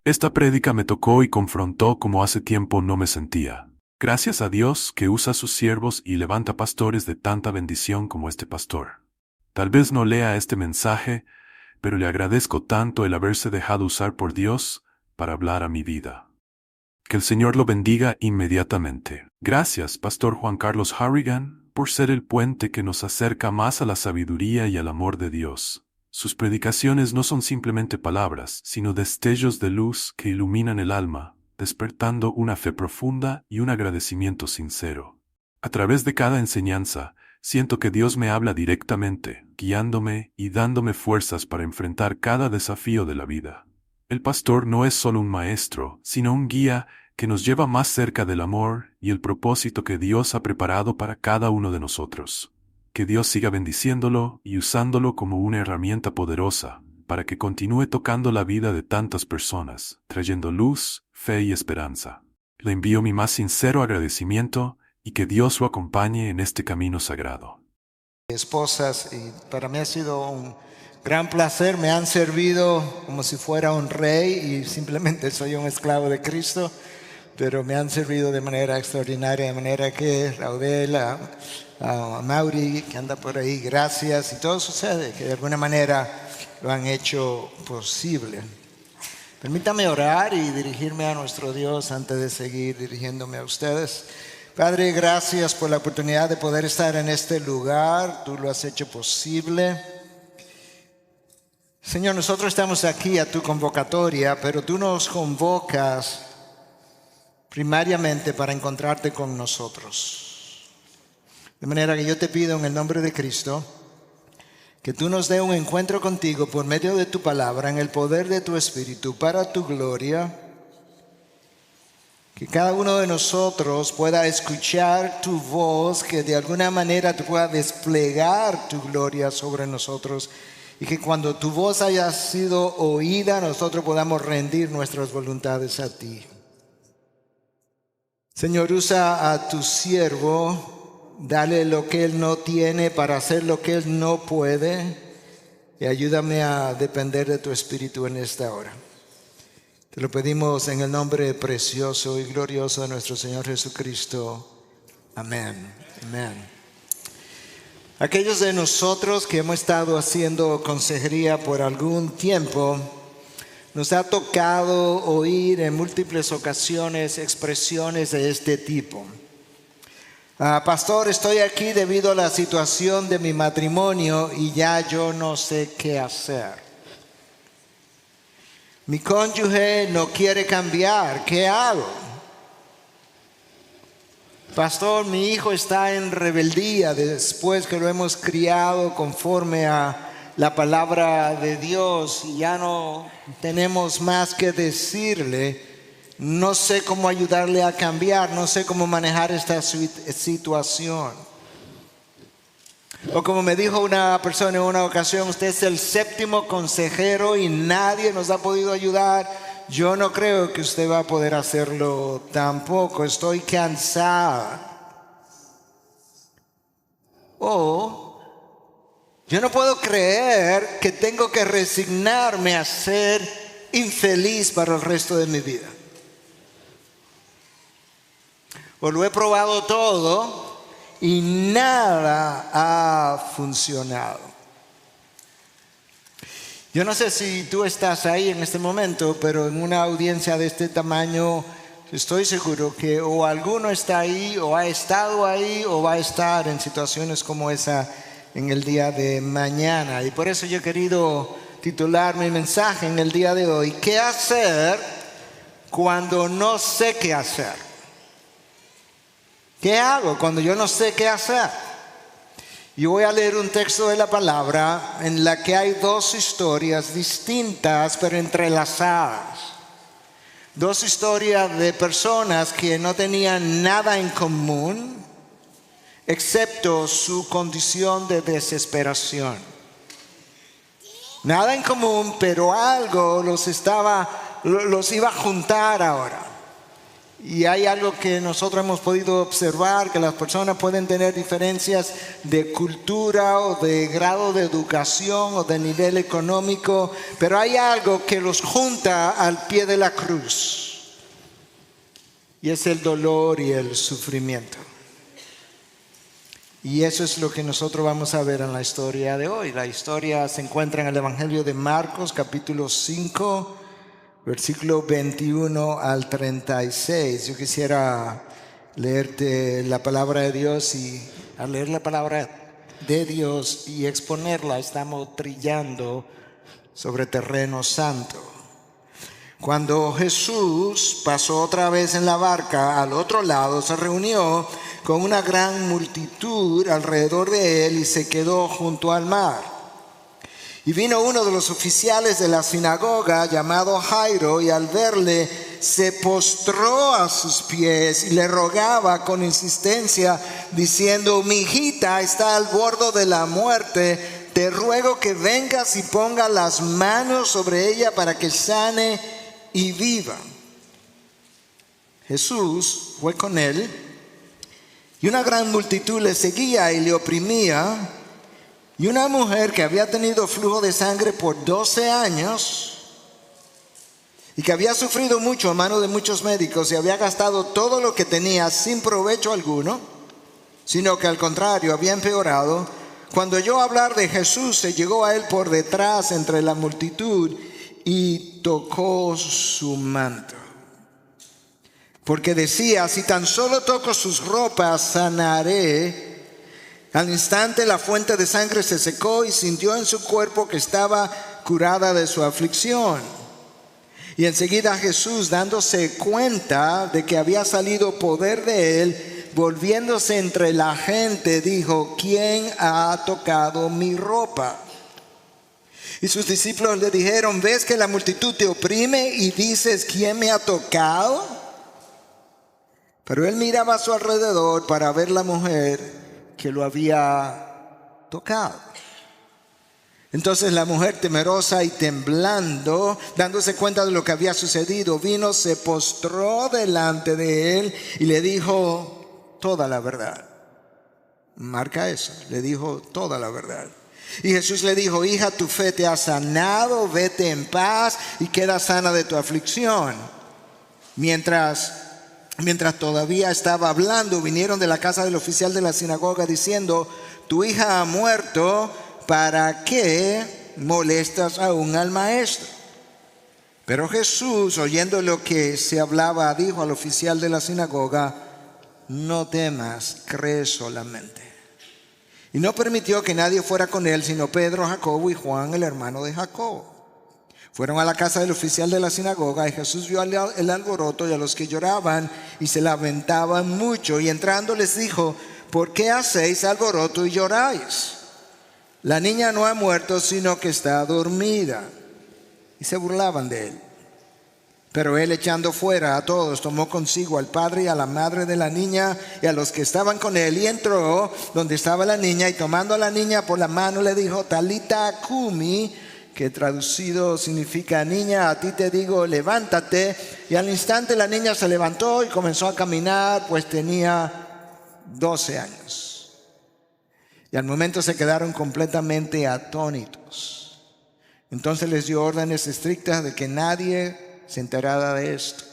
Esta prédica me tocó y confrontó como hace tiempo no me sentía. Gracias a Dios que usa a sus siervos y levanta pastores de tanta bendición como este pastor. Tal vez no lea este mensaje, pero le agradezco tanto el haberse dejado usar por Dios para hablar a mi vida. Que el Señor lo bendiga inmediatamente. Gracias, Pastor Juan Carlos Harrigan, por ser el puente que nos acerca más a la sabiduría y al amor de Dios. Sus predicaciones no son simplemente palabras, sino destellos de luz que iluminan el alma, despertando una fe profunda y un agradecimiento sincero. A través de cada enseñanza, siento que Dios me habla directamente, guiándome y dándome fuerzas para enfrentar cada desafío de la vida. El pastor no es solo un maestro, sino un guía que nos lleva más cerca del amor y el propósito que Dios ha preparado para cada uno de nosotros. Que Dios siga bendiciéndolo y usándolo como una herramienta poderosa, para que continúe tocando la vida de tantas personas, trayendo luz, fe y esperanza. Le envío mi más sincero agradecimiento y que Dios lo acompañe en este camino sagrado. Esposas, y para mí ha sido un gran placer. Me han servido como si fuera un rey y simplemente soy un esclavo de Cristo, pero me han servido de manera extraordinaria, de manera que Raudel, a Mauri, que anda por ahí, gracias, y todo sucede, que de alguna manera lo han hecho posible. Permítame orar y dirigirme a nuestro Dios antes de seguir dirigiéndome a ustedes. Padre, gracias por la oportunidad de poder estar en este lugar. Tú lo has hecho posible. Señor, nosotros estamos aquí a tu convocatoria, pero tú nos convocas primariamente para encontrarte con nosotros. De manera que yo te pido en el nombre de Cristo que tú nos dé un encuentro contigo por medio de tu palabra, en el poder de tu Espíritu, para tu gloria. Que cada uno de nosotros pueda escuchar tu voz, que de alguna manera tú puedas desplegar tu gloria sobre nosotros, y que cuando tu voz haya sido oída, nosotros podamos rendir nuestras voluntades a ti. Señor, usa a tu siervo, dale lo que él no tiene para hacer lo que él no puede, y ayúdame a depender de tu Espíritu en esta hora. Te lo pedimos en el nombre precioso y glorioso de nuestro Señor Jesucristo. Amén. Amén. Aquellos de nosotros que hemos estado haciendo consejería por algún tiempo, nos ha tocado oír en múltiples ocasiones expresiones de este tipo. Pastor, estoy aquí debido a la situación de mi matrimonio y ya yo no sé qué hacer. Mi cónyuge no quiere cambiar, ¿qué hago? Pastor, mi hijo está en rebeldía después que lo hemos criado conforme a la palabra de Dios y ya no tenemos más que decirle. No sé cómo ayudarle a cambiar, no sé cómo manejar esta situación. O como me dijo una persona en una ocasión, usted es el séptimo consejero y nadie nos ha podido ayudar. Yo no creo que usted va a poder hacerlo tampoco, estoy cansada. O yo no puedo creer que tengo que resignarme a ser infeliz para el resto de mi vida. O lo he probado todo y nada ha funcionado. Yo no sé si tú estás ahí en este momento, pero en una audiencia de este tamaño estoy seguro que o alguno está ahí, o ha estado ahí, o va a estar en situaciones como esa en el día de mañana. Y por eso yo he querido titular mi mensaje en el día de hoy: ¿qué hacer cuando no sé qué hacer? ¿Qué hago cuando yo no sé qué hacer? Yo voy a leer un texto de la palabra en la que hay dos historias distintas pero entrelazadas. Dos historias de personas que no tenían nada en común excepto su condición de desesperación. Nada en común, pero algo los iba a juntar ahora. Y hay algo que nosotros hemos podido observar, que las personas pueden tener diferencias de cultura o de grado de educación o de nivel económico, pero hay algo que los junta al pie de la cruz. Y es el dolor y el sufrimiento. Y eso es lo que nosotros vamos a ver en la historia de hoy. La historia se encuentra en el Evangelio de Marcos, capítulo 5, versículo 21 al 36. Yo quisiera leerte la palabra de Dios, y al leer la palabra de Dios y exponerla, estamos trillando sobre terreno santo. Cuando Jesús pasó otra vez en la barca al otro lado, se reunió con una gran multitud alrededor de él y se quedó junto al mar. Y vino uno de los oficiales de la sinagoga llamado Jairo, y al verle se postró a sus pies y le rogaba con insistencia diciendo: mi hijita está al borde de la muerte, te ruego que vengas y ponga las manos sobre ella para que sane y viva. Jesús fue con él, y una gran multitud le seguía y le oprimía. Y una mujer que había tenido flujo de sangre por 12 años y que había sufrido mucho a mano de muchos médicos y había gastado todo lo que tenía sin provecho alguno, sino que al contrario había empeorado, cuando oyó hablar de Jesús, se llegó a él por detrás entre la multitud y tocó su manto. Porque decía: si tan solo toco sus ropas, sanaré. Al instante la fuente de sangre se secó y sintió en su cuerpo que estaba curada de su aflicción. Y enseguida Jesús, dándose cuenta de que había salido poder de él, volviéndose entre la gente, dijo: ¿quién ha tocado mi ropa? Y sus discípulos le dijeron: ¿ves que la multitud te oprime y dices: ¿quién me ha tocado? Pero él miraba a su alrededor para ver la mujer que lo había tocado. Entonces la mujer, temerosa y temblando, dándose cuenta de lo que había sucedido, vino, se postró delante de él y le dijo toda la verdad. Marca eso, le dijo toda la verdad. Y Jesús le dijo: hija, tu fe te ha sanado, vete en paz y queda sana de tu aflicción. Mientras todavía estaba hablando, vinieron de la casa del oficial de la sinagoga diciendo: tu hija ha muerto, ¿para qué molestas aún al maestro? Pero Jesús, oyendo lo que se hablaba, dijo al oficial de la sinagoga: no temas, cree solamente. Y no permitió que nadie fuera con él, sino Pedro, Jacobo y Juan, el hermano de Jacobo. Fueron a la casa del oficial de la sinagoga, y Jesús vio el alboroto y a los que lloraban y se lamentaban mucho. Y entrando les dijo: ¿por qué hacéis alboroto y lloráis? La niña no ha muerto, sino que está dormida. Y se burlaban de él. Pero él, echando fuera a todos, tomó consigo al padre y a la madre de la niña y a los que estaban con él, y entró donde estaba la niña, y tomando a la niña por la mano le dijo: Talita cumi, que traducido significa: niña, a ti te digo, levántate. Y al instante la niña se levantó y comenzó a caminar, pues tenía 12 años. Y al momento se quedaron completamente atónitos. Entonces les dio órdenes estrictas de que nadie se enterara de esto.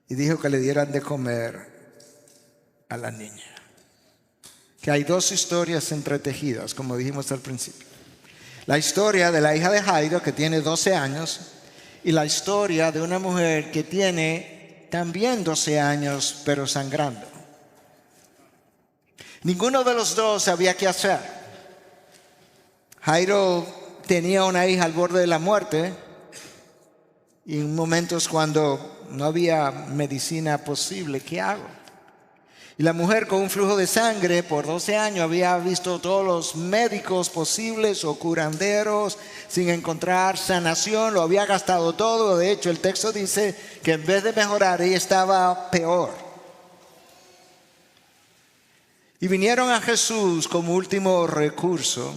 Y dijo que le dieran de comer a la niña. Que hay dos historias entretejidas, como dijimos al principio. La historia de la hija de Jairo, que tiene 12 años, y la historia de una mujer que tiene también 12 años, pero sangrando. Ninguno de los dos sabía qué hacer. Jairo tenía una hija al borde de la muerte, y en momentos cuando no había medicina posible, ¿qué hago? Y la mujer con un flujo de sangre por 12 años había visto todos los médicos posibles o curanderos sin encontrar sanación, lo había gastado todo. De hecho, el texto dice que en vez de mejorar, ella estaba peor. Y vinieron a Jesús como último recurso,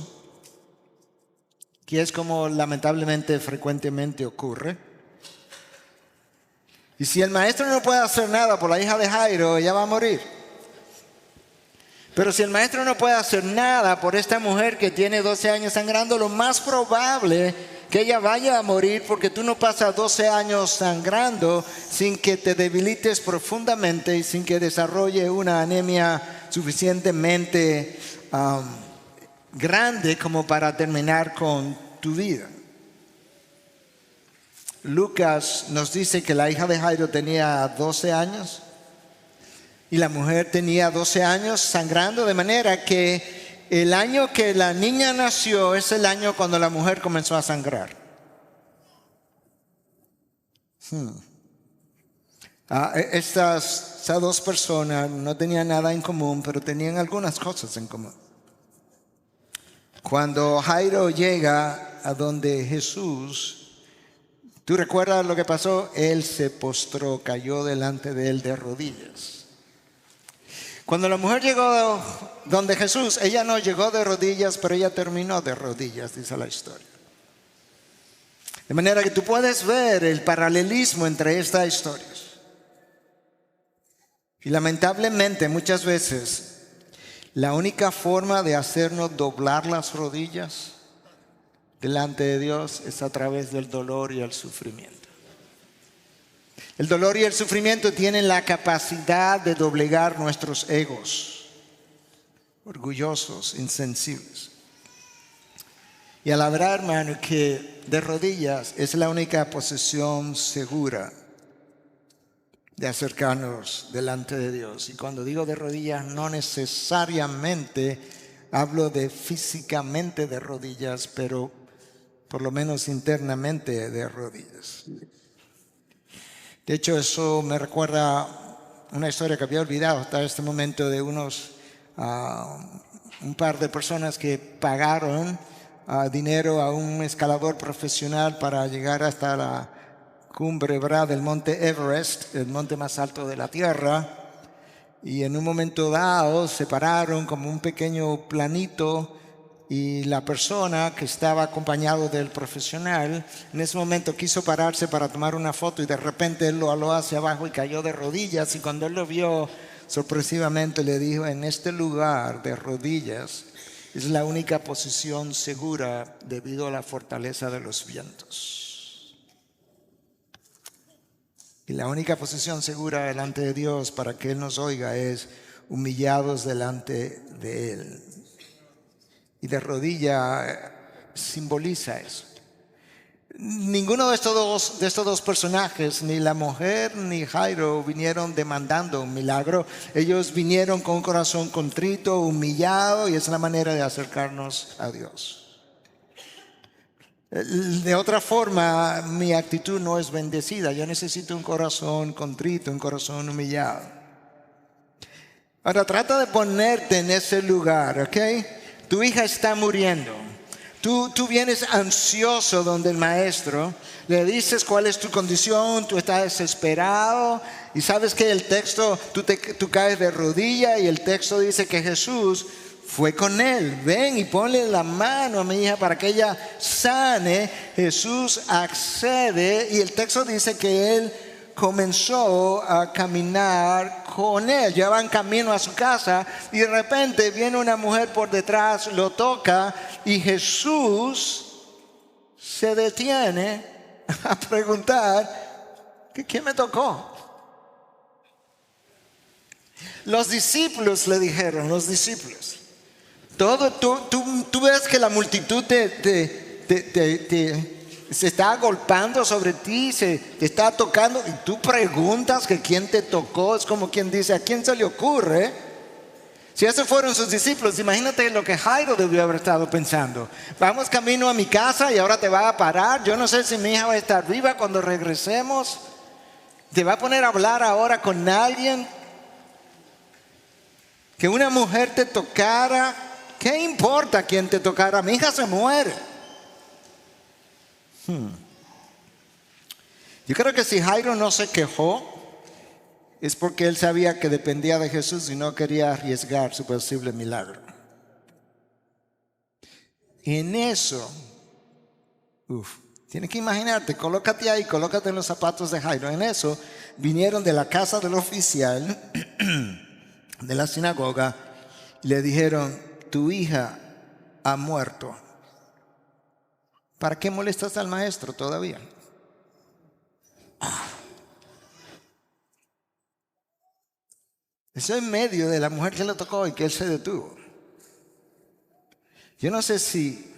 que es como lamentablemente frecuentemente ocurre. Y si el maestro no puede hacer nada por la hija de Jairo, ella va a morir. Pero si el maestro no puede hacer nada por esta mujer que tiene 12 años sangrando, lo más probable que ella vaya a morir, porque tú no pasas 12 años sangrando sin que te debilites profundamente y sin que desarrolle una anemia suficientemente grande como para terminar con tu vida. Lucas nos dice que la hija de Jairo tenía 12 años y la mujer tenía 12 años sangrando, de manera que el año que la niña nació es el año cuando la mujer comenzó a sangrar. Estas dos personas no tenían nada en común, pero tenían algunas cosas en común. Cuando Jairo llega a donde Jesús, ¿tú recuerdas lo que pasó? Él se postró, cayó delante de él de rodillas. Cuando la mujer llegó donde Jesús, ella no llegó de rodillas, pero ella terminó de rodillas, dice la historia. De manera que tú puedes ver el paralelismo entre estas historias. Y lamentablemente muchas veces la única forma de hacernos doblar las rodillas delante de Dios es a través del dolor y el sufrimiento. El dolor y el sufrimiento tienen la capacidad de doblegar nuestros egos, orgullosos, insensibles. Y a la verdad, hermano, que de rodillas es la única posición segura de acercarnos delante de Dios. Y cuando digo de rodillas, no necesariamente hablo de físicamente de rodillas, pero por lo menos internamente de rodillas. De hecho, eso me recuerda una historia que había olvidado hasta este momento de un par de personas que pagaron dinero a un escalador profesional para llegar hasta la cumbre, ¿verdad?, del monte Everest, el monte más alto de la Tierra. Y en un momento dado se pararon como un pequeño planito y la persona que estaba acompañado del profesional en ese momento quiso pararse para tomar una foto y de repente él lo aló hacia abajo y cayó de rodillas, y cuando él lo vio sorpresivamente le dijo: en este lugar de rodillas es la única posición segura debido a la fortaleza de los vientos. Y la única posición segura delante de Dios para que Él nos oiga es humillados delante de Él. Y de rodilla simboliza eso. Ninguno de estos dos personajes, ni la mujer ni Jairo, vinieron demandando un milagro. Ellos vinieron con un corazón contrito, humillado, y es la manera de acercarnos a Dios. De otra forma, mi actitud no es bendecida. Yo necesito un corazón contrito, un corazón humillado. Ahora trata de ponerte en ese lugar, ¿ok? Tu hija está muriendo. Tú vienes ansioso donde el maestro, le dices cuál es tu condición, tú estás desesperado y sabes que el texto, tú caes de rodilla y el texto dice que Jesús fue con él. Ven y ponle la mano a mi hija para que ella sane. Jesús accede y el texto dice que él comenzó a caminar con él. Ya va en camino a su casa y de repente viene una mujer por detrás, lo toca y Jesús se detiene a preguntar: ¿quién me tocó? Los discípulos le dijeron, tú ves que la multitud se está agolpando sobre ti, te está tocando y tú preguntas que quién te tocó. Es como quien dice: ¿a quién se le ocurre? Si esos fueron sus discípulos, imagínate lo que Jairo debió haber estado pensando. Vamos camino a mi casa y ahora te va a parar. Yo no sé si mi hija va a estar viva cuando regresemos. Te va a poner a hablar ahora con alguien. Que una mujer te tocara, ¿qué importa quién te tocara? Mi hija se muere. Yo creo que si Jairo no se quejó, es porque él sabía que dependía de Jesús y no quería arriesgar su posible milagro. En eso, Tienes que imaginarte, colócate ahí, colócate en los zapatos de Jairo. En eso vinieron de la casa del oficial de la sinagoga y le dijeron, tu hija ha muerto. ¿Para qué molestas al maestro todavía? Eso en medio de la mujer que le tocó y que él se detuvo. Yo no sé si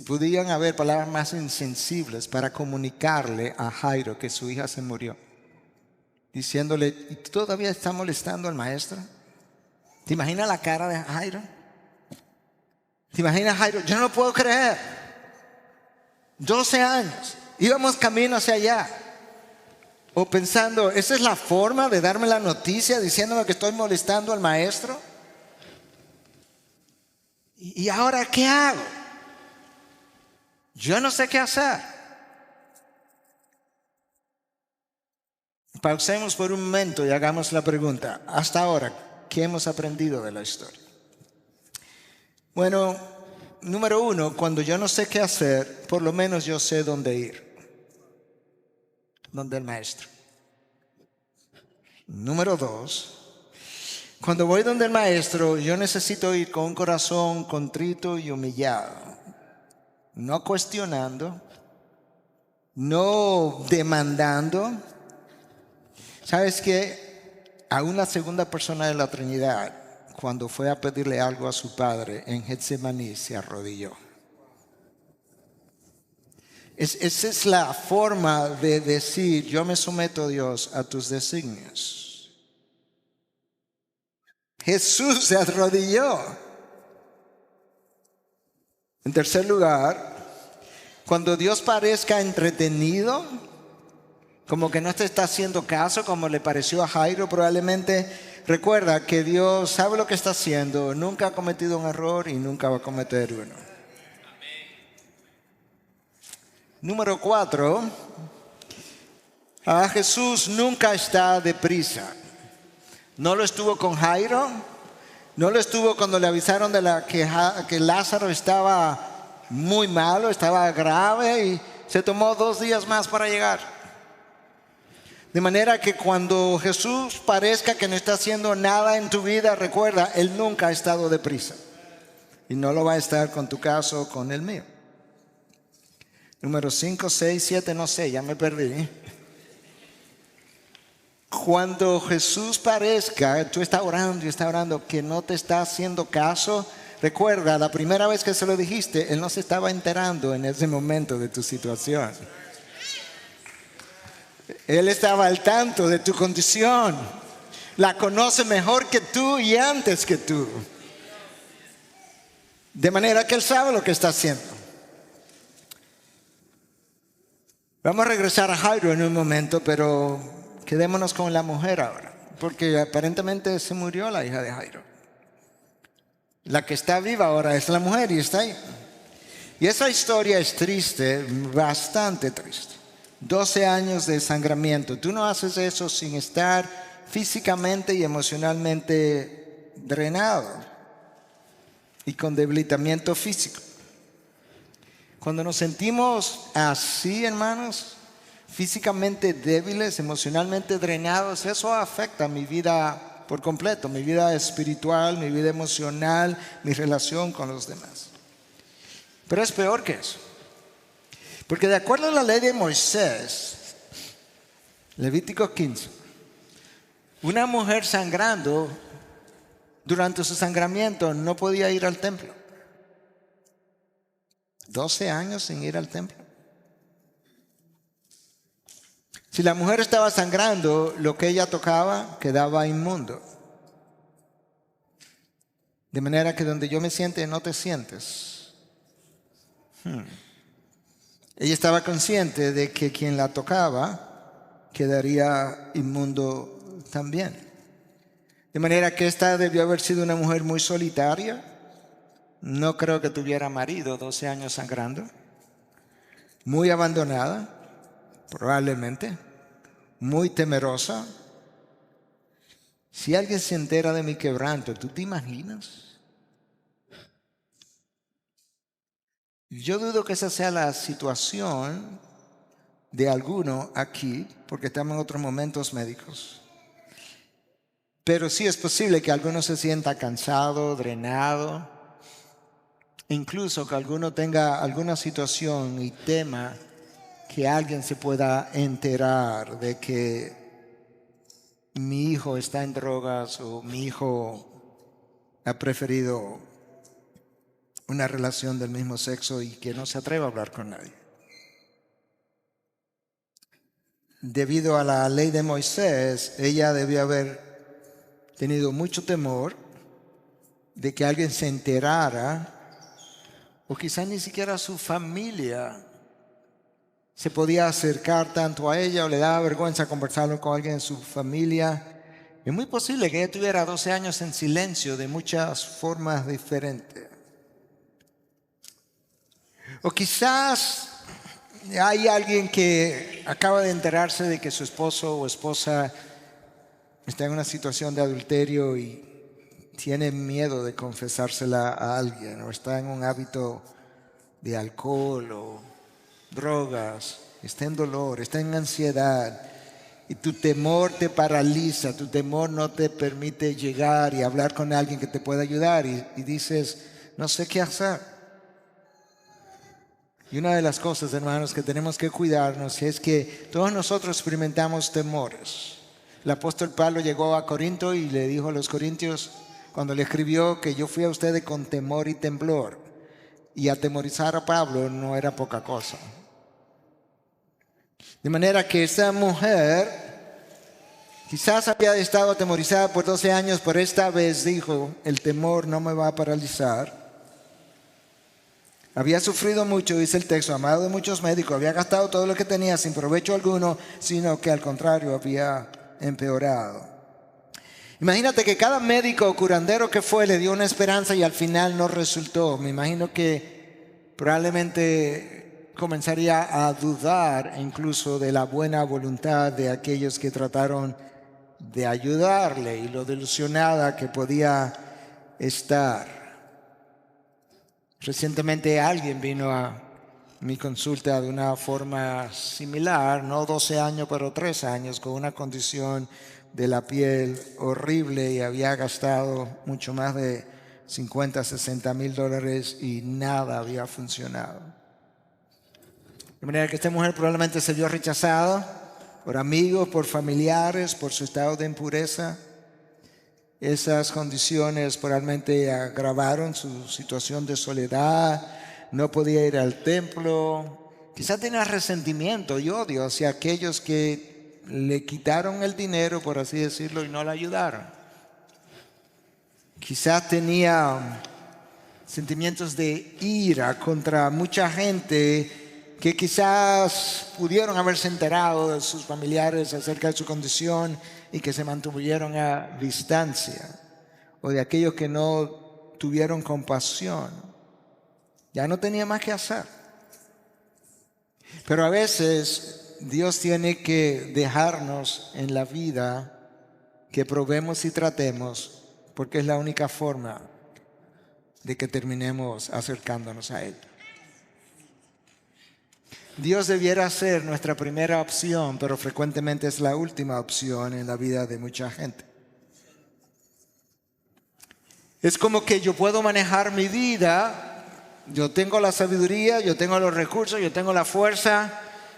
podían haber palabras más insensibles para comunicarle a Jairo que su hija se murió. Diciéndole, ¿y tú todavía estás molestando al maestro? ¿Te imaginas la cara de Jairo? ¿Te imaginas Jairo? Yo no lo puedo creer. 12 años. Íbamos camino hacia allá. O pensando, ¿esa es la forma de darme la noticia diciéndome que estoy molestando al maestro? ¿Y ahora qué hago? Yo no sé qué hacer. Pausemos por un momento y hagamos la pregunta. Hasta ahora, ¿qué hemos aprendido de la historia? Bueno, número uno, cuando yo no sé qué hacer, por lo menos yo sé dónde ir. Donde el maestro. Número dos, cuando voy donde el maestro, yo necesito ir con un corazón contrito y humillado. No cuestionando, no demandando. ¿Sabes qué? A una segunda persona de la Trinidad, cuando fue a pedirle algo a su padre en Getsemaní, se arrodilló. Esa es la forma de decir, yo me someto, Dios, a tus designios. Jesús se arrodilló. En tercer lugar, cuando Dios parezca entretenido, como que no te está haciendo caso, como le pareció a Jairo, probablemente recuerda que Dios sabe lo que está haciendo, nunca ha cometido un error y nunca va a cometer uno. Número 4, a Jesús nunca está deprisa. No lo estuvo con Jairo, no lo estuvo cuando le avisaron que Lázaro estaba muy malo, estaba grave y se tomó 2 días más para llegar. De manera que cuando Jesús parezca que no está haciendo nada en tu vida, recuerda, Él nunca ha estado deprisa. Y no lo va a estar con tu caso o con el mío. Número 5, 6, 7, no sé, ya me perdí. Cuando Jesús parezca, tú estás orando, que no te está haciendo caso, recuerda, la primera vez que se lo dijiste, Él no se estaba enterando en ese momento de tu situación. Él estaba al tanto de tu condición. La conoce mejor que tú y antes que tú. De manera que Él sabe lo que está haciendo. Vamos a regresar a Jairo en un momento, pero quedémonos con la mujer ahora. Porque aparentemente se murió la hija de Jairo. La que está viva ahora es la mujer y está ahí. Y esa historia es triste, bastante triste. 12 años de desangramiento. Tú no haces eso sin estar físicamente y emocionalmente drenado y con debilitamiento físico. Cuando nos sentimos así, hermanos, físicamente débiles, emocionalmente drenados, eso afecta mi vida por completo, mi vida espiritual, mi vida emocional, mi relación con los demás. Pero es peor que eso. Porque de acuerdo a la ley de Moisés, Levítico 15, una mujer sangrando durante su sangramiento no podía ir al templo. 12 años sin ir al templo. Si la mujer estaba sangrando, lo que ella tocaba quedaba inmundo. De manera que donde yo me siente, no te sientes. Ella estaba consciente de que quien la tocaba quedaría inmundo también. De manera que esta debió haber sido una mujer muy solitaria. No creo que tuviera marido, 12 años sangrando. Muy abandonada, probablemente. Muy temerosa. Si alguien se entera de mi quebranto, ¿tú te imaginas? Yo dudo que esa sea la situación de alguno aquí, porque estamos en otros momentos médicos. Pero sí es posible que alguno se sienta cansado, drenado, incluso que alguno tenga alguna situación y tema que alguien se pueda enterar de que mi hijo está en drogas o mi hijo ha preferido una relación del mismo sexo y que no se atreva a hablar con nadie. Debido a la ley de Moisés, ella debió haber tenido mucho temor de que alguien se enterara, o quizás ni siquiera su familia se podía acercar tanto a ella o le daba vergüenza conversarlo con alguien de su familia. Es muy posible que ella tuviera 12 años en silencio de muchas formas diferentes. O quizás hay alguien que acaba de enterarse de que su esposo o esposa está en una situación de adulterio y tiene miedo de confesársela a alguien, o está en un hábito de alcohol o drogas, está en dolor, está en ansiedad, y tu temor te paraliza, tu temor no te permite llegar y hablar con alguien que te pueda ayudar, y dices, no sé qué hacer. Y una de las cosas, hermanos, que tenemos que cuidarnos es que todos nosotros experimentamos temores. El apóstol Pablo llegó a Corinto y le dijo a los corintios, cuando le escribió, que yo fui a ustedes con temor y temblor. Y atemorizar a Pablo no era poca cosa. De manera que esta mujer quizás había estado atemorizada por 12 años, pero esta vez dijo, el temor no me va a paralizar. Había sufrido mucho, dice el texto, amado de muchos médicos, había gastado todo lo que tenía sin provecho alguno, sino que al contrario había empeorado. Imagínate que cada médico o curandero que fue le dio una esperanza y al final no resultó. Me imagino que probablemente comenzaría a dudar incluso de la buena voluntad de aquellos que trataron de ayudarle y lo desilusionada que podía estar. Recientemente alguien vino a mi consulta de una forma similar, no 12 años, pero 3 años, con una condición de la piel horrible y había gastado mucho más de 50, 60 mil dólares y nada había funcionado. De manera que esta mujer probablemente se vio rechazada por amigos, por familiares, por su estado de impureza. Esas condiciones probablemente agravaron su situación de soledad, no podía ir al templo, quizás tenía resentimiento y odio hacia aquellos que le quitaron el dinero, por así decirlo, y no la ayudaron. Quizás tenía sentimientos de ira contra mucha gente que quizás pudieron haberse enterado de sus familiares acerca de su condición y que se mantuvieron a distancia, o de aquellos que no tuvieron compasión. Ya no tenía más que hacer. Pero a veces Dios tiene que dejarnos en la vida que probemos y tratemos, porque es la única forma de que terminemos acercándonos a Él. Dios debiera ser nuestra primera opción, pero frecuentemente es la última opción en la vida de mucha gente. Es como que yo puedo manejar mi vida, yo tengo la sabiduría, yo tengo los recursos, yo tengo la fuerza,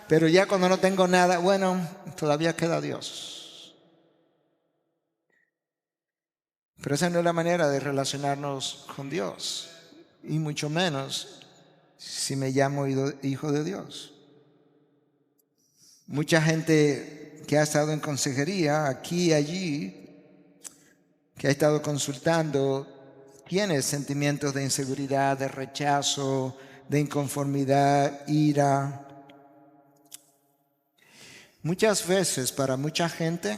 pero ya cuando no tengo nada, bueno, todavía queda Dios. Pero esa no es la manera de relacionarnos con Dios, y mucho menos si me llamo hijo de Dios. Mucha gente que ha estado en consejería, aquí y allí, que ha estado consultando, tiene sentimientos de inseguridad, de rechazo, de inconformidad, ira. Muchas veces, para mucha gente,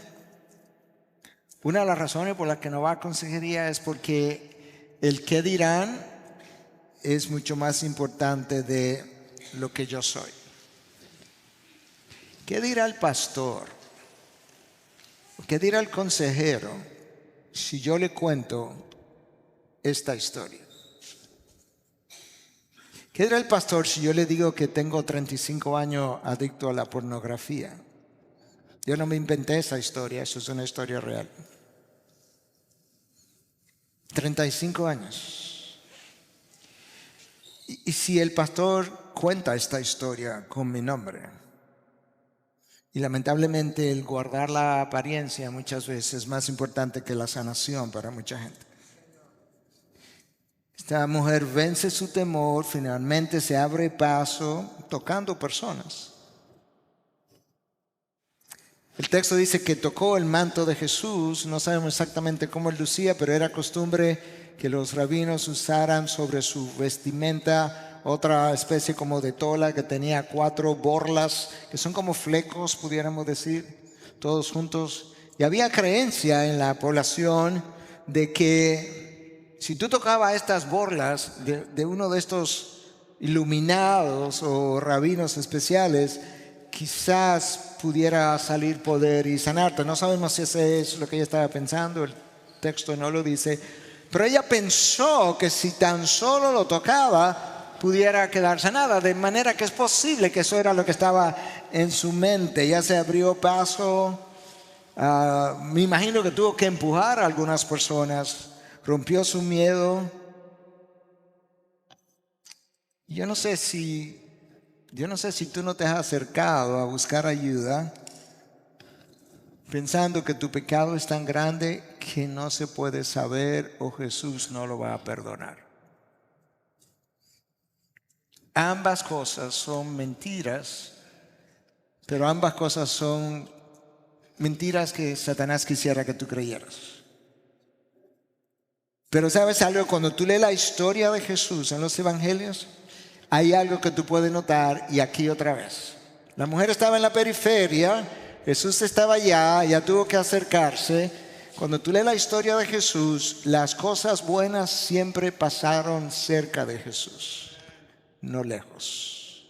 una de las razones por las que no va a consejería es porque el qué dirán es mucho más importante de lo que yo soy. ¿Qué dirá el pastor? ¿Qué dirá el consejero si yo le cuento esta historia? ¿Qué dirá el pastor si yo le digo que tengo 35 años adicto a la pornografía? Yo no me inventé esa historia, eso es una historia real. 35 años. Y si el pastor cuenta esta historia con mi nombre, y lamentablemente el guardar la apariencia muchas veces es más importante que la sanación para mucha gente. Esta mujer vence su temor, finalmente se abre paso tocando personas. El texto dice que tocó el manto de Jesús, no sabemos exactamente cómo él lucía, pero era costumbre que los rabinos usaran sobre su vestimenta otra especie como de tola que tenía 4 borlas, que son como flecos, pudiéramos decir, todos juntos. Y había creencia en la población de que si tú tocabas estas borlas de uno de estos iluminados o rabinos especiales, quizás pudiera salir poder y sanarte. No sabemos si ese es lo que ella estaba pensando, el texto no lo dice, pero ella pensó que si tan solo lo tocaba, pudiera quedar sanada, de manera que es posible que eso era lo que estaba en su mente. Ella se abrió paso, me imagino que tuvo que empujar a algunas personas, rompió su miedo. Yo no sé si tú no te has acercado a buscar ayuda pensando que tu pecado es tan grande que no se puede saber o Jesús no lo va a perdonar. Ambas cosas son mentiras, pero ambas cosas son mentiras que Satanás quisiera que tú creyeras. Pero ¿sabes algo? Cuando tú lees la historia de Jesús en los evangelios, hay algo que tú puedes notar, y aquí otra vez. La mujer estaba en la periferia, Jesús estaba allá, ella tuvo que acercarse. Cuando tú lees la historia de Jesús, las cosas buenas siempre pasaron cerca de Jesús, no lejos.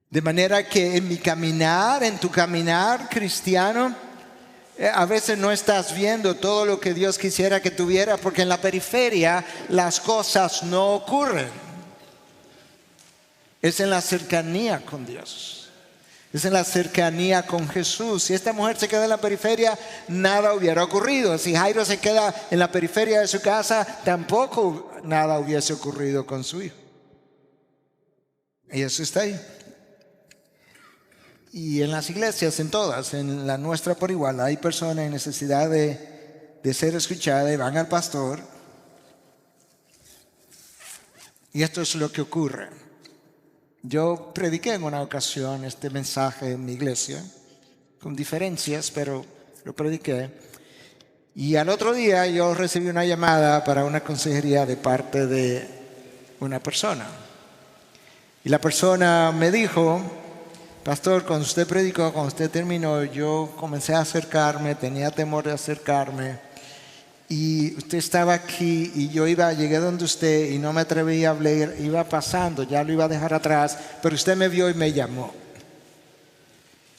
De manera que en mi caminar, en tu caminar cristiano, a veces no estás viendo todo lo que Dios quisiera que tuviera, porque en la periferia las cosas no ocurren. Es en la cercanía con Dios. Es en la cercanía con Jesús. Si esta mujer se queda en la periferia, nada hubiera ocurrido. Si Jairo se queda en la periferia de su casa, tampoco nada hubiese ocurrido con su hijo. Y eso está ahí. Y en las iglesias, en todas, en la nuestra por igual, hay personas en necesidad de ser escuchadas y van al pastor. Y esto es lo que ocurre. Yo prediqué en una ocasión este mensaje en mi iglesia, con diferencias, pero lo prediqué. Y al otro día yo recibí una llamada para una consejería de parte de una persona. Y la persona me dijo: pastor, cuando usted predicó, cuando usted terminó, yo comencé a acercarme, tenía temor de acercarme, y usted estaba aquí y yo llegué donde usted y no me atreví a hablar, iba pasando, ya lo iba a dejar atrás, pero usted me vio y me llamó.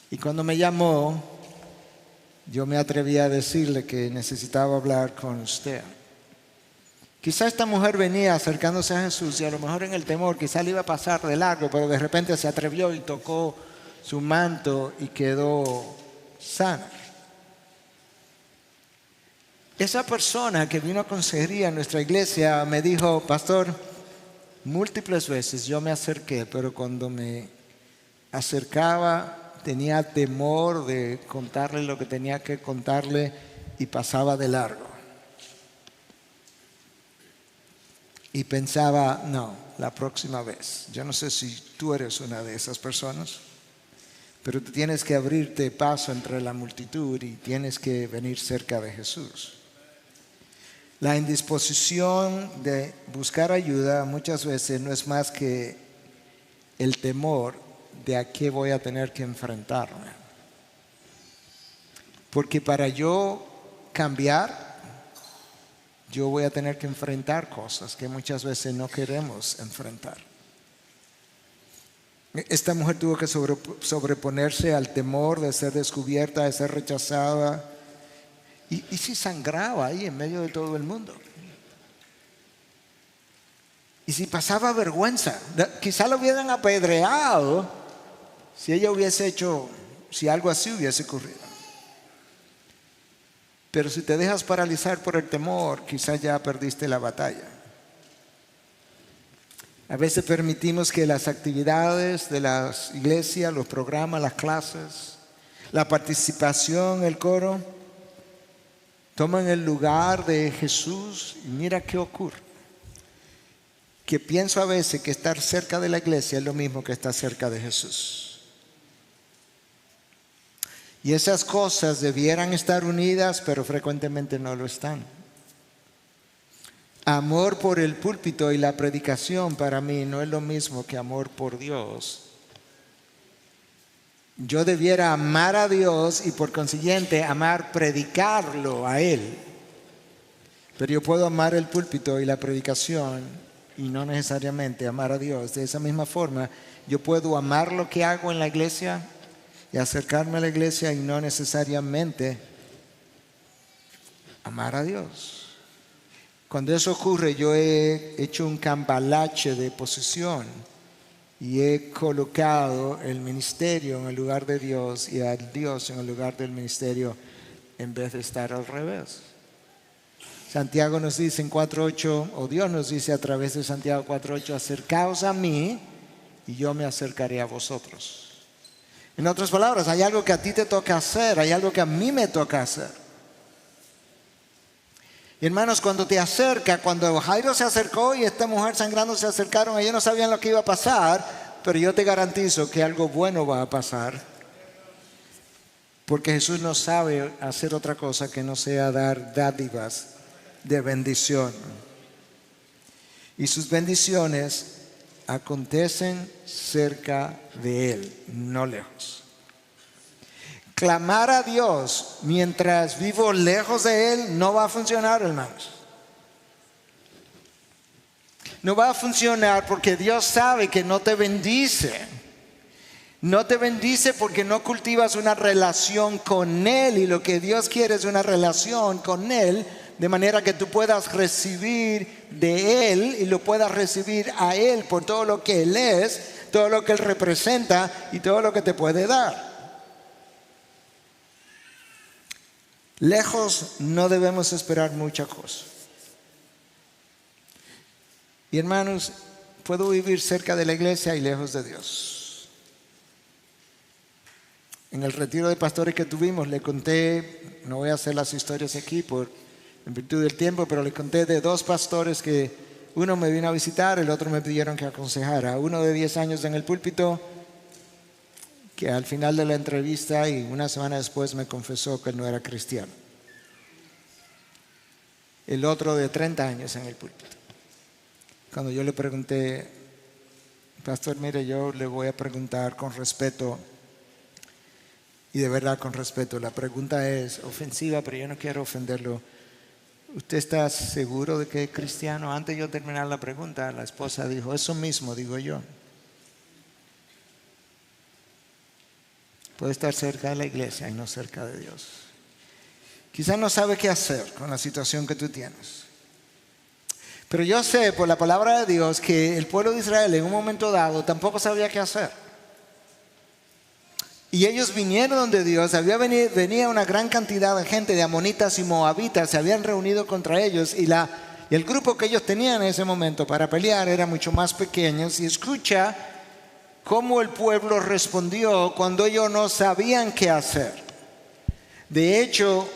Y cuando me llamó, yo me atreví a decirle que necesitaba hablar con usted. Quizá esta mujer venía acercándose a Jesús y a lo mejor en el temor quizá le iba a pasar de largo, pero de repente se atrevió y tocó su manto y quedó sana. Esa persona que vino a consejería en nuestra iglesia me dijo: pastor, múltiples veces yo me acerqué, pero cuando me acercaba tenía temor de contarle lo que tenía que contarle y pasaba de largo. Y pensaba, no, la próxima vez. Yo no sé si tú eres una de esas personas, pero tú tienes que abrirte paso entre la multitud y tienes que venir cerca de Jesús. La indisposición de buscar ayuda muchas veces no es más que el temor de a qué voy a tener que enfrentarme. Porque para yo cambiar, yo voy a tener que enfrentar cosas que muchas veces no queremos enfrentar. Esta mujer tuvo que sobreponerse al temor de ser descubierta, de ser rechazada. Y si sangraba ahí en medio de todo el mundo. Y si pasaba vergüenza, quizá lo hubieran apedreado si ella hubiese hecho, si algo así hubiese ocurrido. Pero si te dejas paralizar por el temor, quizá ya perdiste la batalla. A veces permitimos que las actividades de las iglesias, los programas, las clases, la participación, el coro, toman el lugar de Jesús. Y mira qué ocurre. Que pienso a veces que estar cerca de la iglesia es lo mismo que estar cerca de Jesús. Y esas cosas debieran estar unidas, pero frecuentemente no lo están. Amor por el púlpito y la predicación para mí no es lo mismo que amor por Dios. Yo debiera amar a Dios y por consiguiente predicarlo a Él. Pero yo puedo amar el púlpito y la predicación y no necesariamente amar a Dios. De esa misma forma, yo puedo amar lo que hago en la iglesia y acercarme a la iglesia y no necesariamente amar a Dios. Cuando eso ocurre, yo he hecho un cambalache de posición y he colocado el ministerio en el lugar de Dios y a Dios en el lugar del ministerio en vez de estar al revés. Santiago nos dice en 4:8, o Dios nos dice a través de Santiago 4:8, acercaos a mí y yo me acercaré a vosotros. En otras palabras, hay algo que a ti te toca hacer, hay algo que a mí me toca hacer. Y hermanos, cuando te acerca, cuando Jairo se acercó y esta mujer sangrando se acercaron, ellos no sabían lo que iba a pasar, pero yo te garantizo que algo bueno va a pasar. Porque Jesús no sabe hacer otra cosa que no sea dar dádivas de bendición. Y sus bendiciones acontecen cerca de Él, no lejos. Clamar a Dios mientras vivo lejos de Él no va a funcionar, hermanos. No va a funcionar porque Dios sabe que no te bendice. No te bendice porque no cultivas una relación con Él, y lo que Dios quiere es una relación con Él, de manera que tú puedas recibir de Él y lo puedas recibir a Él por todo lo que Él es, todo lo que Él representa y todo lo que te puede dar. Lejos no debemos esperar mucha cosa. Y hermanos, puedo vivir cerca de la iglesia y lejos de Dios. En el retiro de pastores que tuvimos le conté, no voy a hacer las historias aquí en virtud del tiempo, pero le conté de dos pastores que uno me vino a visitar, el otro me pidieron que aconsejara. Uno de 10 años en el púlpito, que al final de la entrevista y una semana después me confesó que él no era cristiano. El otro de 30 años en el púlpito. Cuando yo le pregunté, pastor, mire, yo le voy a preguntar con respeto, y de verdad con respeto, la pregunta es ofensiva, pero yo no quiero ofenderlo. ¿Usted está seguro de que es cristiano? Antes de yo terminar la pregunta, la esposa dijo, eso mismo digo yo. Puede estar cerca de la iglesia y no cerca de Dios. Quizás no sabe qué hacer con la situación que tú tienes. Pero yo sé por la palabra de Dios que el pueblo de Israel en un momento dado tampoco sabía qué hacer. Y ellos vinieron donde Dios, venía una gran cantidad de gente de amonitas y moabitas, se habían reunido contra ellos y el grupo que ellos tenían en ese momento para pelear era mucho más pequeño. Y escucha cómo el pueblo respondió cuando ellos no sabían qué hacer. De hecho,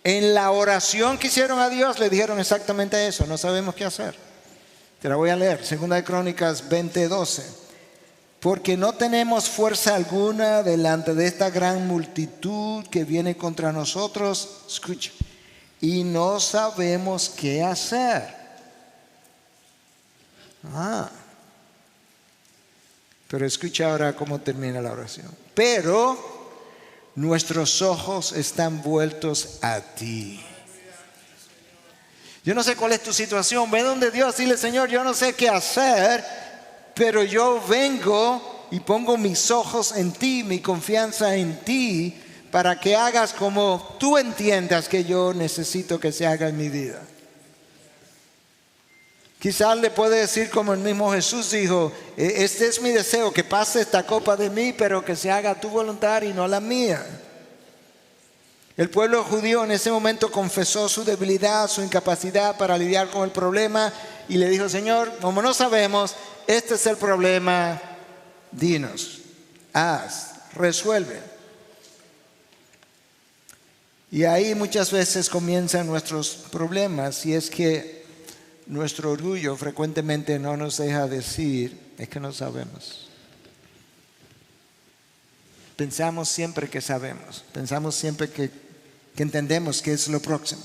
en la oración que hicieron a Dios le dijeron exactamente eso, no sabemos qué hacer. Te la voy a leer, 2 Crónicas 20:12. Porque no tenemos fuerza alguna delante de esta gran multitud que viene contra nosotros, escucha, y no sabemos qué hacer. Pero escucha ahora cómo termina la oración. Pero nuestros ojos están vueltos a ti. Yo no sé cuál es tu situación. Ve donde Dios, dile, Señor, yo no sé qué hacer, pero yo vengo y pongo mis ojos en ti, mi confianza en ti, para que hagas como tú entiendas que yo necesito que se haga en mi vida. Quizás le puede decir como el mismo Jesús dijo: este es mi deseo, que pase esta copa de mí, pero que se haga tu voluntad y no la mía. El pueblo judío en ese momento confesó su debilidad, su incapacidad para lidiar con el problema y le dijo: Señor, como no sabemos, este es el problema, dinos, haz, resuelve. Y ahí muchas veces comienzan nuestros problemas, y es que nuestro orgullo frecuentemente no nos deja decir: es que no sabemos. Pensamos siempre que sabemos, pensamos siempre que entendemos qué es lo próximo.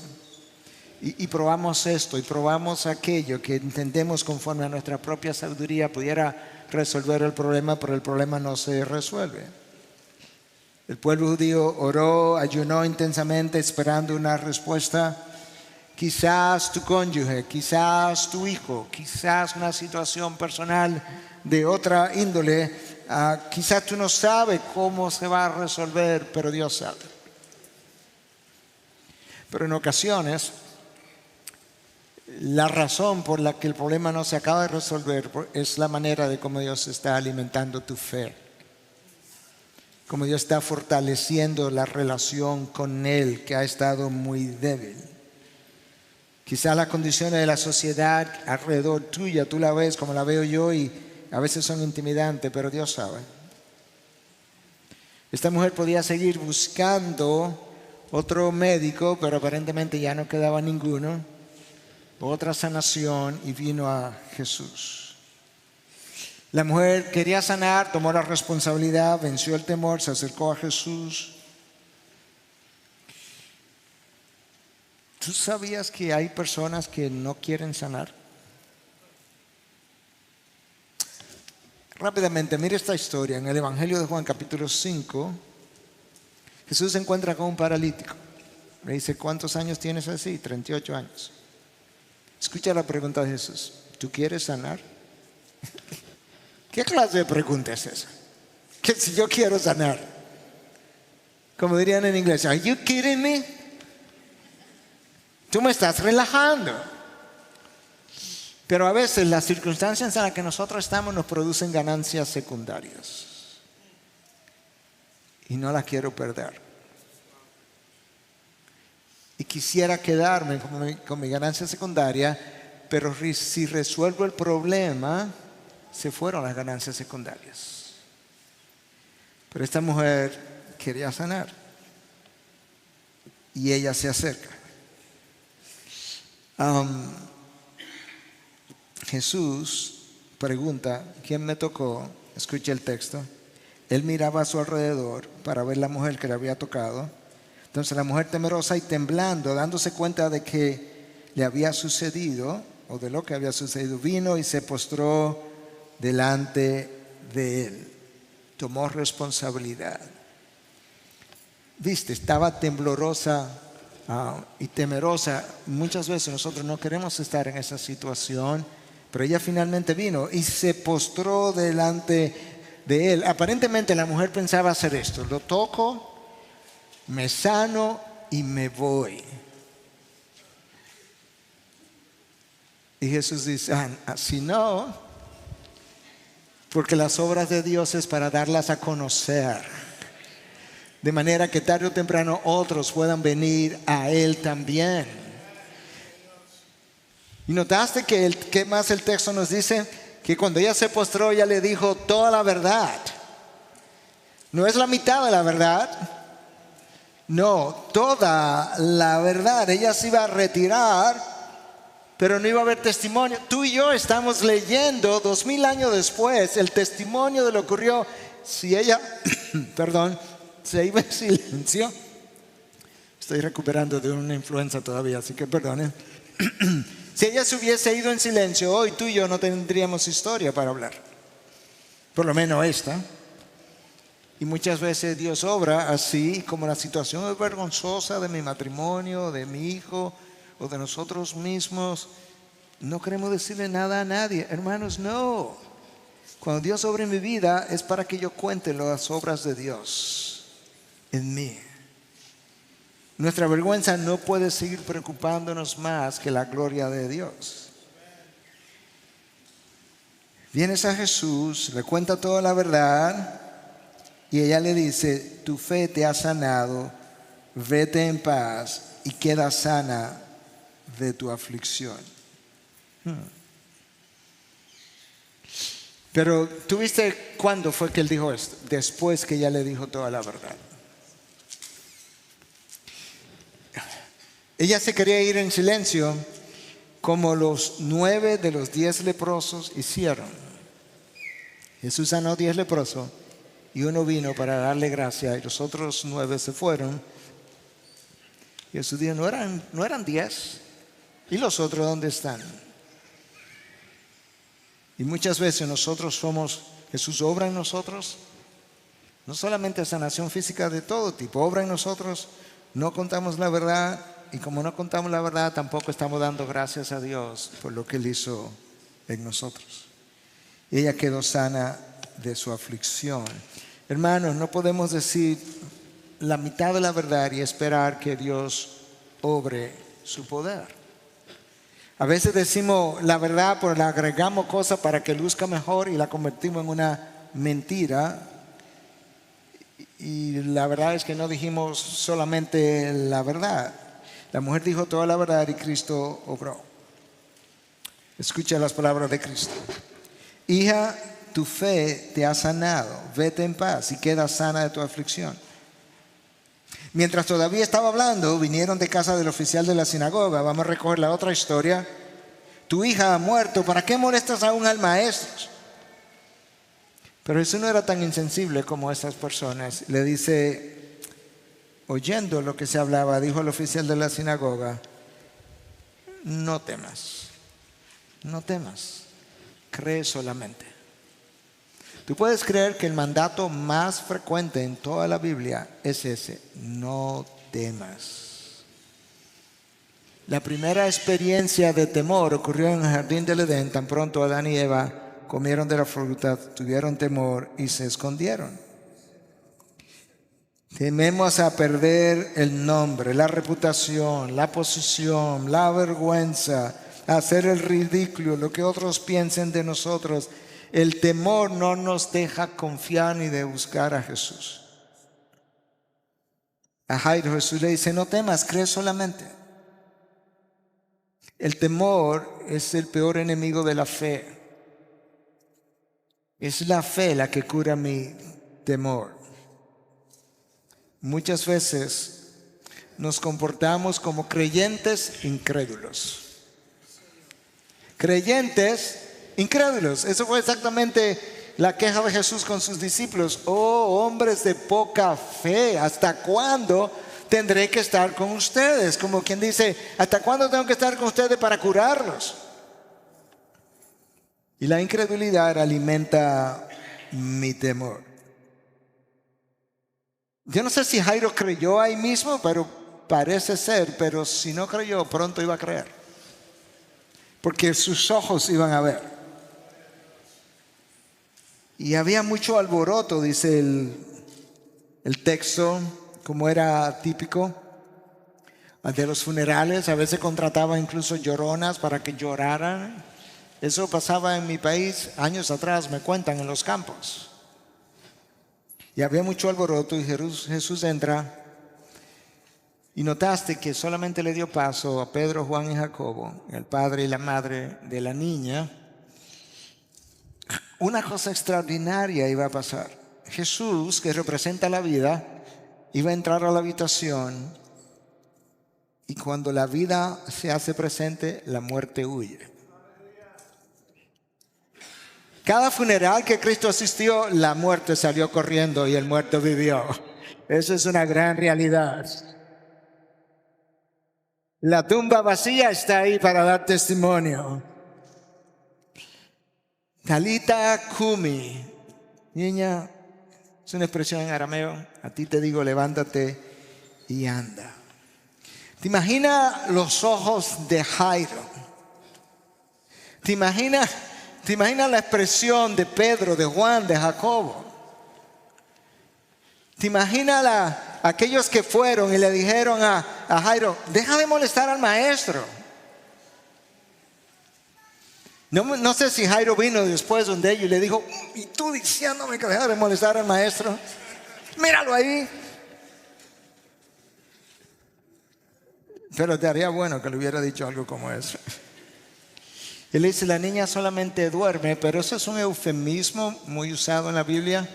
Y probamos esto y probamos aquello que entendemos conforme a nuestra propia sabiduría pudiera resolver el problema, pero el problema no se resuelve. El pueblo judío oró, ayunó intensamente esperando una respuesta. Quizás tu cónyuge, quizás tu hijo, quizás una situación personal de otra índole, quizás tú no sabes cómo se va a resolver, pero Dios sabe. Pero en ocasiones, la razón por la que el problema no se acaba de resolver es la manera de cómo Dios está alimentando tu fe, cómo Dios está fortaleciendo la relación con Él, que ha estado muy débil. Quizás las condiciones de la sociedad alrededor tuya, tú la ves como la veo yo, y a veces son intimidantes, pero Dios sabe. Esta mujer podía seguir buscando otro médico, pero aparentemente ya no quedaba ninguno. Otra sanación, y vino a Jesús. La mujer quería sanar, tomó la responsabilidad, venció el temor, se acercó a Jesús. ¿Tú sabías que hay personas que no quieren sanar? Rápidamente, mire esta historia. En el Evangelio de Juan, capítulo 5, Jesús se encuentra con un paralítico. Le dice: ¿cuántos años tienes así? 38 años. Escucha la pregunta de Jesús: ¿tú quieres sanar? ¿Qué clase de pregunta es esa? Que si yo quiero sanar, como dirían en inglés, ¿are you kidding me? Tú me estás relajando. Pero a veces las circunstancias en las que nosotros estamos nos producen ganancias secundarias, y no las quiero perder. Y quisiera quedarme con mi ganancia secundaria, pero si resuelvo el problema, se fueron las ganancias secundarias. Pero esta mujer quería sanar, y ella se acerca. Jesús pregunta: ¿quién me tocó? Escuche el texto. Él miraba a su alrededor para ver la mujer que le había tocado. Entonces la mujer, temerosa y temblando, dándose cuenta de que le había sucedido, o de lo que había sucedido, vino y se postró delante de él. Tomó responsabilidad. Viste, estaba temblorosa y temerosa. Muchas veces nosotros no queremos estar en esa situación, pero ella finalmente vino y se postró delante de él. Aparentemente la mujer pensaba hacer esto: lo toco, me sano y me voy. Y Jesús dice: así no, porque las obras de Dios es para darlas a conocer, de manera que tarde o temprano otros puedan venir a Él también. ¿Y notaste que más el texto nos dice? Que cuando ella se postró, ella le dijo toda la verdad. No es la mitad de la verdad, no, toda la verdad. Ella se iba a retirar, pero no iba a haber testimonio. Tú y yo estamos leyendo 2000 años después el testimonio de lo que ocurrió. Si ella, perdón, se iba en silencio. Estoy recuperando de una influenza todavía, así que perdonen. Si ella se hubiese ido en silencio, hoy tú y yo no tendríamos historia para hablar. Por lo menos esta. Y muchas veces Dios obra así, como la situación es vergonzosa de mi matrimonio, de mi hijo o de nosotros mismos. No queremos decirle nada a nadie. Hermanos, no. Cuando Dios obra en mi vida es para que yo cuente las obras de Dios en mí. Nuestra vergüenza no puede seguir preocupándonos más que la gloria de Dios. Vienes a Jesús, le cuenta toda la verdad y ella le dice, tu fe te ha sanado, vete en paz y queda sana de tu aflicción. Pero ¿tú viste cuándo fue que él dijo esto? Después que ella le dijo toda la verdad. Ella se quería ir en silencio, como los 9 de los 10 leprosos hicieron. Jesús sanó 10 leprosos y uno vino para darle gracia y los otros 9 se fueron. Y Jesús dijo, no eran 10. ¿Y los otros dónde están? Y muchas veces Jesús obra en nosotros, no solamente sanación física de todo tipo, obra en nosotros, no contamos la verdad. Y como no contamos la verdad, tampoco estamos dando gracias a Dios por lo que Él hizo en nosotros. Y ella quedó sana de su aflicción. Hermanos, no podemos decir la mitad de la verdad y esperar que Dios obre su poder. A veces decimos la verdad, pero le agregamos cosas para que luzca mejor y la convertimos en una mentira. Y la verdad es que no dijimos solamente la verdad. La mujer dijo toda la verdad y Cristo obró. Escucha las palabras de Cristo. Hija, tu fe te ha sanado. Vete en paz y queda sana de tu aflicción. Mientras todavía estaba hablando, vinieron de casa del oficial de la sinagoga. Vamos a recoger la otra historia. Tu hija ha muerto. ¿Para qué molestas aún al maestro? Pero Jesús no era tan insensible como estas personas. Le dice, oyendo lo que se hablaba, dijo el oficial de la sinagoga, no temas, no temas, cree solamente. Tú puedes creer que el mandato más frecuente en toda la Biblia es ese, no temas. La primera experiencia de temor ocurrió en el jardín del Edén. Tan pronto Adán y Eva comieron de la fruta, tuvieron temor y se escondieron. Tememos a perder el nombre, la reputación, la posición, la vergüenza, hacer el ridículo, lo que otros piensen de nosotros. El temor no nos deja confiar ni de buscar a Jesús. A Jairo Jesús le dice, no temas, cree solamente. El temor es el peor enemigo de la fe. Es la fe la que cura mi temor. Muchas veces nos comportamos como creyentes incrédulos. Creyentes incrédulos. Eso fue exactamente la queja de Jesús con sus discípulos. Oh, hombres de poca fe, ¿hasta cuándo tendré que estar con ustedes? Como quien dice, ¿hasta cuándo tengo que estar con ustedes para curarlos? Y la incredulidad alimenta mi temor. Yo no sé si Jairo creyó ahí mismo, pero parece ser, pero si no creyó, pronto iba a creer. Porque sus ojos iban a ver. Y había mucho alboroto, dice el texto, como era típico de los funerales. A veces contrataban incluso lloronas para que lloraran. Eso pasaba en mi país años atrás, me cuentan, en los campos. Y había mucho alboroto y Jesús entra y notaste que solamente le dio paso a Pedro, Juan y Jacobo, el padre y la madre de la niña. Una cosa extraordinaria iba a pasar. Jesús, que representa la vida, iba a entrar a la habitación y cuando la vida se hace presente, la muerte huye. Cada funeral que Cristo asistió, la muerte salió corriendo y el muerto vivió. Eso es una gran realidad. La tumba vacía está ahí para dar testimonio. Talita Kumi. Niña, es una expresión en arameo. A ti te digo, levántate y anda. ¿Te imaginas los ojos de Jairo? ¿Te imaginas la expresión de Pedro, de Juan, de Jacobo? ¿Te imaginas aquellos que fueron y le dijeron a Jairo, deja de molestar al maestro? No sé si Jairo vino después donde ellos y le dijo, y tú diciéndome que dejara de molestar al maestro, míralo ahí. Pero te haría bueno que le hubiera dicho algo como eso. Él dice, la niña solamente duerme, pero eso es un eufemismo muy usado en la Biblia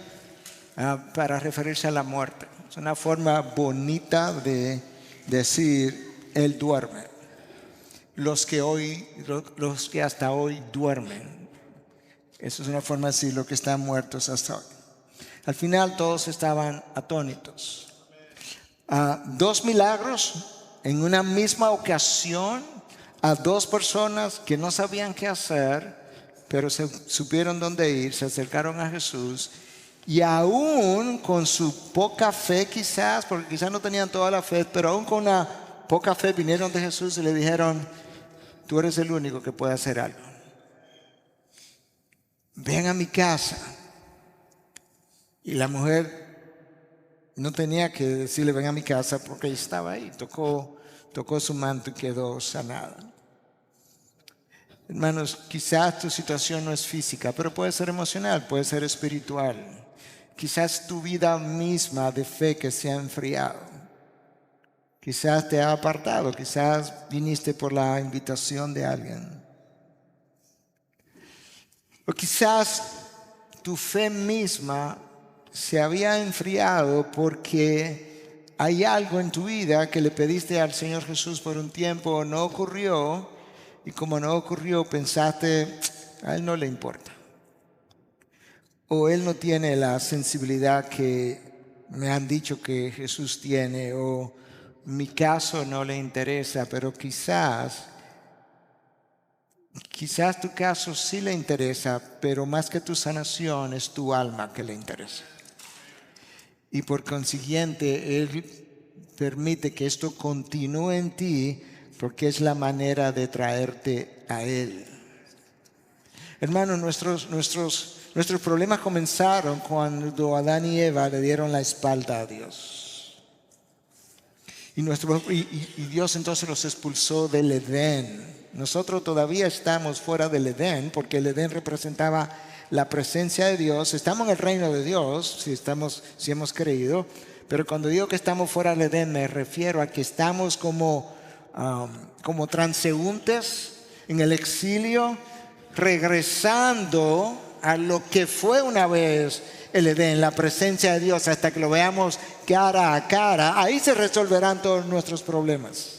para referirse a la muerte. Es una forma bonita de decir, él duerme. Los que hasta hoy duermen. Eso es una forma de decir los que están muertos hasta hoy. Al final todos estaban atónitos. 2 milagros en una misma ocasión a 2 personas que no sabían qué hacer, pero supieron dónde ir, se acercaron a Jesús y aún con su poca fe quizás, porque quizás no tenían toda la fe, pero aún con una poca fe vinieron de Jesús y le dijeron, tú eres el único que puede hacer algo. Ven a mi casa. Y la mujer no tenía que decirle ven a mi casa porque ella estaba ahí. Tocó su manto y quedó sanada. Hermanos, quizás tu situación no es física, pero puede ser emocional, puede ser espiritual. Quizás tu vida misma de fe que se ha enfriado. Quizás te ha apartado, quizás viniste por la invitación de alguien. O quizás tu fe misma se había enfriado porque hay algo en tu vida que le pediste al Señor Jesús por un tiempo, no ocurrió, y como no ocurrió pensaste, a Él no le importa. O Él no tiene la sensibilidad que me han dicho que Jesús tiene, o mi caso no le interesa, pero quizás tu caso sí le interesa, pero más que tu sanación es tu alma que le interesa. Y por consiguiente, Él permite que esto continúe en ti porque es la manera de traerte a Él. Hermanos, nuestros problemas comenzaron cuando Adán y Eva le dieron la espalda a Dios. Y Dios entonces los expulsó del Edén. Nosotros todavía estamos fuera del Edén porque el Edén representaba la presencia de Dios. Estamos en el reino de Dios si hemos creído, pero cuando digo que estamos fuera del Edén me refiero a que estamos como transeúntes en el exilio, regresando a lo que fue una vez el Edén, la presencia de Dios, hasta que lo veamos cara a cara. Ahí se resolverán todos nuestros problemas.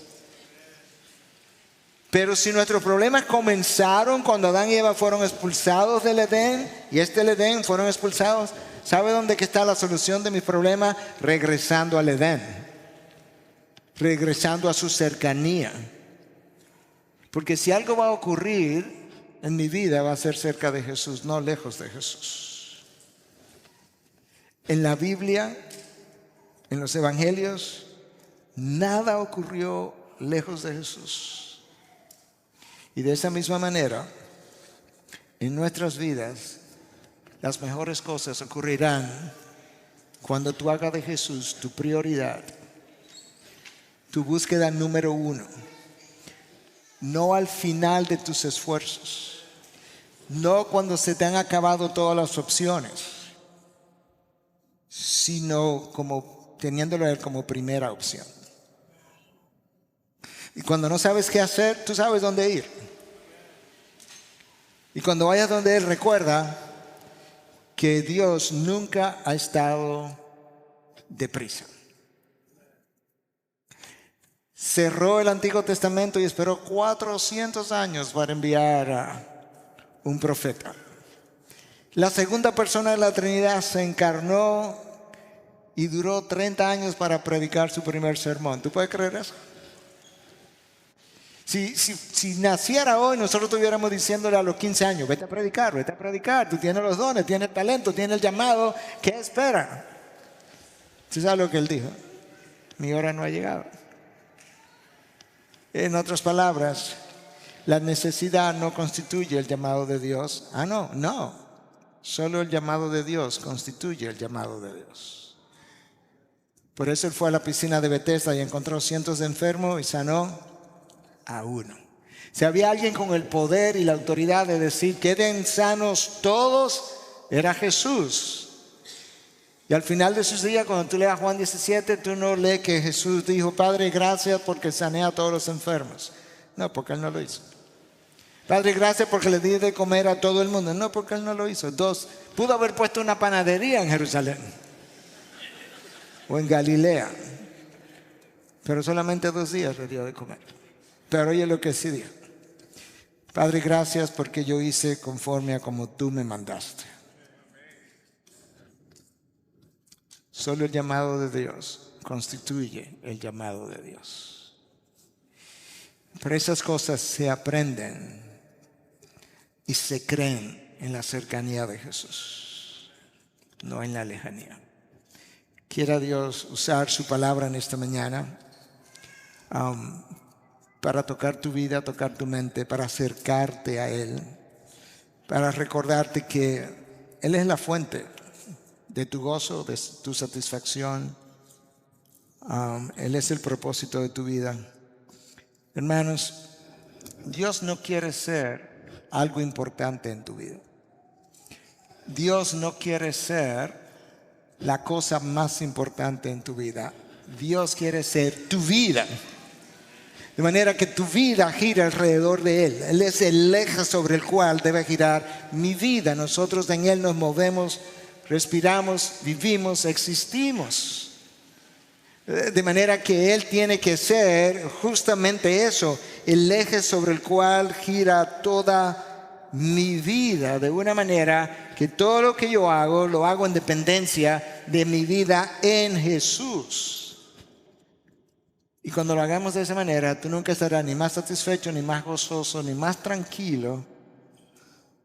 Pero si nuestros problemas comenzaron cuando Adán y Eva fueron expulsados del Edén, y el Edén fueron expulsados, ¿sabe dónde está la solución de mis problemas? Regresando al Edén, regresando a su cercanía. Porque si algo va a ocurrir en mi vida, va a ser cerca de Jesús, no lejos de Jesús. En la Biblia, en los evangelios, nada ocurrió lejos de Jesús. Y de esa misma manera, en nuestras vidas, las mejores cosas ocurrirán cuando tú hagas de Jesús tu prioridad, tu búsqueda número 1. No al final de tus esfuerzos, no cuando se te han acabado todas las opciones, sino como teniéndolo a Él como primera opción. Y cuando no sabes qué hacer, tú sabes dónde ir. Y cuando vayas donde Él, recuerda que Dios nunca ha estado deprisa. Cerró el Antiguo Testamento y esperó 400 años para enviar a un profeta. La segunda persona de la Trinidad se encarnó y duró 30 años para predicar su primer sermón. ¿Tú puedes creer eso? Si naciera hoy, nosotros estuviéramos diciéndole a los 15 años, vete a predicar, tú tienes los dones, tienes el talento, tienes el llamado, ¿qué espera? ¿Tú sabes lo que Él dijo? Mi hora no ha llegado. En otras palabras, la necesidad no constituye el llamado de Dios. No. Solo el llamado de Dios constituye el llamado de Dios. Por eso Él fue a la piscina de Bethesda y encontró cientos de enfermos y sanó a uno. Si había alguien con el poder y la autoridad de decir, queden sanos todos, era Jesús. Y al final de sus días, cuando tú leas Juan 17, tú no lees que Jesús dijo, Padre, gracias porque sané a todos los enfermos. No, porque Él no lo hizo. Padre, gracias porque le di de comer a todo el mundo. No, porque Él no lo hizo. Dos, pudo haber puesto una panadería en Jerusalén o en Galilea, pero solamente 2 días le dio de comer. Pero oye lo que sí dijo. Padre, gracias porque yo hice conforme a como tú me mandaste. Solo el llamado de Dios constituye el llamado de Dios. Pero esas cosas se aprenden y se creen en la cercanía de Jesús, no en la lejanía. Quiera Dios usar su palabra en esta mañana para tocar tu vida, tocar tu mente, para acercarte a Él, para recordarte que Él es la fuente de tu gozo, de tu satisfacción. Él es el propósito de tu vida. Hermanos, Dios no quiere ser algo importante en tu vida. Dios no quiere ser la cosa más importante en tu vida. Dios quiere ser tu vida. De manera que tu vida gira alrededor de Él. Él es el eje sobre el cual debe girar mi vida. Nosotros en Él nos movemos, respiramos, vivimos, existimos. De manera que Él tiene que ser justamente eso, el eje sobre el cual gira toda mi vida. De una manera que todo lo que yo hago, lo hago en dependencia de mi vida en Jesús. Y cuando lo hagamos de esa manera, tú nunca estarás ni más satisfecho, ni más gozoso, ni más tranquilo,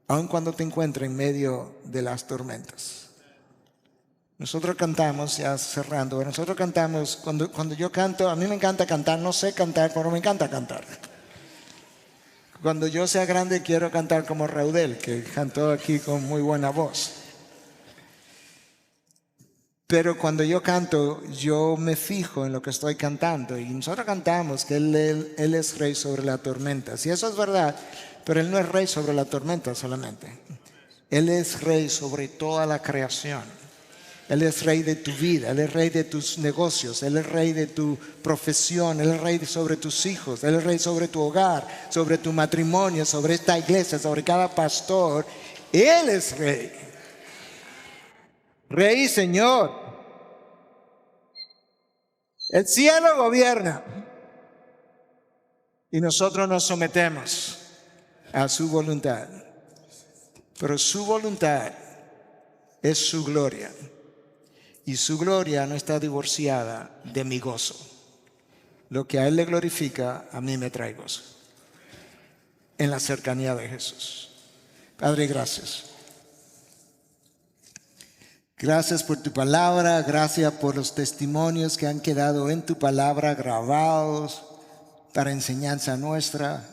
aun cuando te encuentres en medio de las tormentas. Nosotros cantamos, ya cerrando, nosotros cantamos, cuando yo canto, a mí me encanta cantar, no sé cantar, pero me encanta cantar. Cuando yo sea grande quiero cantar como Raudel, que cantó aquí con muy buena voz. Pero cuando yo canto, yo me fijo en lo que estoy cantando. Y nosotros cantamos que Él es rey sobre la tormenta. Si eso es verdad, pero Él no es rey sobre la tormenta solamente. Él es rey sobre toda la creación. Él es rey de tu vida, Él es rey de tus negocios, Él es rey de tu profesión, Él es rey sobre tus hijos, Él es rey sobre tu hogar, sobre tu matrimonio, sobre esta iglesia, sobre cada pastor. Él es rey. Rey y Señor. El cielo gobierna y nosotros nos sometemos a su voluntad. Pero su voluntad es su gloria. Y su gloria no está divorciada de mi gozo. Lo que a Él le glorifica, a mí me trae gozo. En la cercanía de Jesús. Padre, gracias. Gracias por tu palabra. Gracias por los testimonios que han quedado en tu palabra grabados para enseñanza nuestra.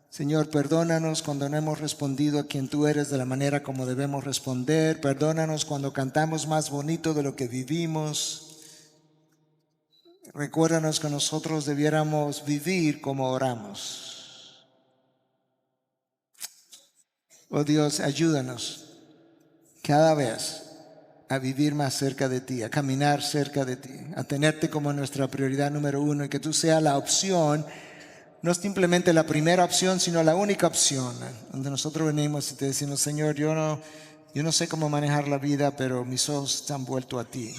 Señor, perdónanos cuando no hemos respondido a quien tú eres de la manera como debemos responder. Perdónanos cuando cantamos más bonito de lo que vivimos. Recuérdanos que nosotros debiéramos vivir como oramos. Oh Dios, ayúdanos cada vez a vivir más cerca de ti, a caminar cerca de ti, a tenerte como nuestra prioridad número 1 y que tú seas la opción. No es simplemente la primera opción, sino la única opción. Donde nosotros venimos y te decimos, Señor, yo no sé cómo manejar la vida, pero mis ojos están vueltos a ti.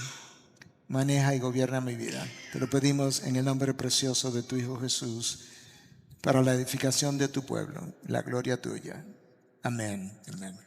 Maneja y gobierna mi vida. Te lo pedimos en el nombre precioso de tu Hijo Jesús, para la edificación de tu pueblo, la gloria tuya. Amén. Amén.